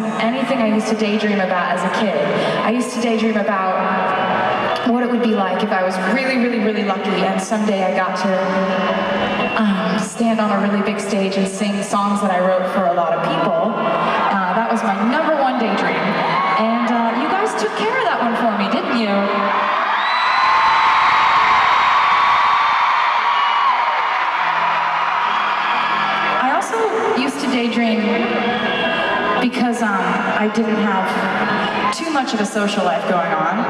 than anything I used to daydream about as a kid. I used to daydream about what it would be like if I was really, really, really lucky and someday I got to stand on a really big stage and sing songs that I wrote for a lot of people. That was my number one daydream. And you guys took care of that one for me, didn't you? I also used to daydream because I didn't have too much of a social life going on.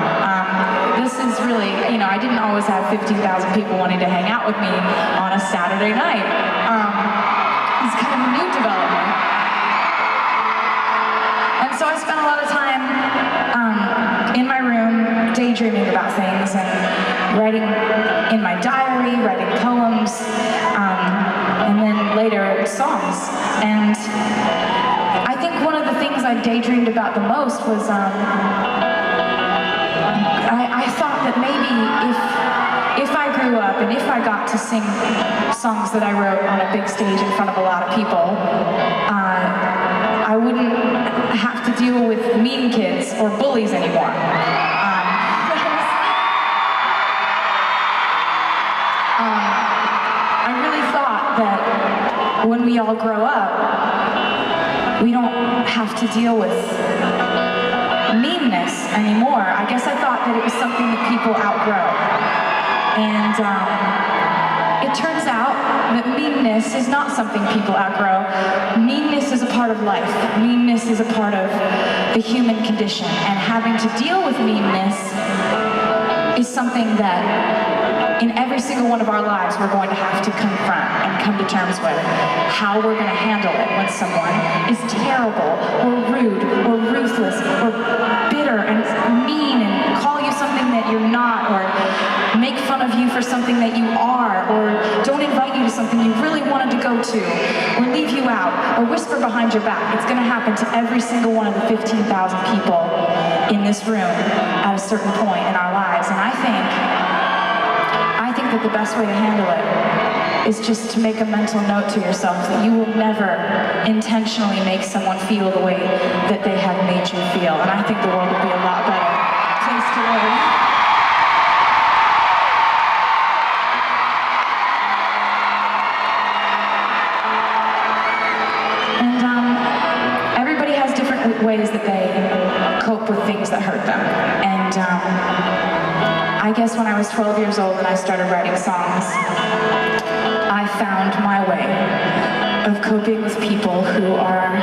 This is really, I didn't always have 15,000 people wanting to hang out with me on a Saturday night. It's kind of a new development. And so I spent a lot of time in my room daydreaming about things and writing in my diary, writing poems, and then later songs. And I think one of the things I daydreamed about the most was I thought that maybe if I grew up and if I got to sing songs that I wrote on a big stage in front of a lot of people, I wouldn't have to deal with mean kids or bullies anymore. I really thought that when we all grow up, we don't have to deal with meanness anymore. I guess I thought that it was something that people outgrow. And it turns out that meanness is not something people outgrow. Meanness is a part of life. Meanness is a part of the human condition. And having to deal with meanness is something that in every single one of our lives we're going to have to confront and come to terms with. How we're going to handle it when someone is terrible or rude or ruthless or bitter and mean and call you something that you're not, or make fun of you for something that you are, or don't invite you to something you really wanted to go to, or leave you out, or whisper behind your back. It's going to happen to every single one of the 15,000 people in this room at a certain point in our lives. And I think that the best way to handle it is just to make a mental note to yourself that you will never intentionally make someone feel the way that they have made you feel. And I think the world would be a lot better place to live. And everybody has different ways that they cope with things that hurt them. And I guess when I was 12 years old and I started writing songs, I found my way of coping with people who are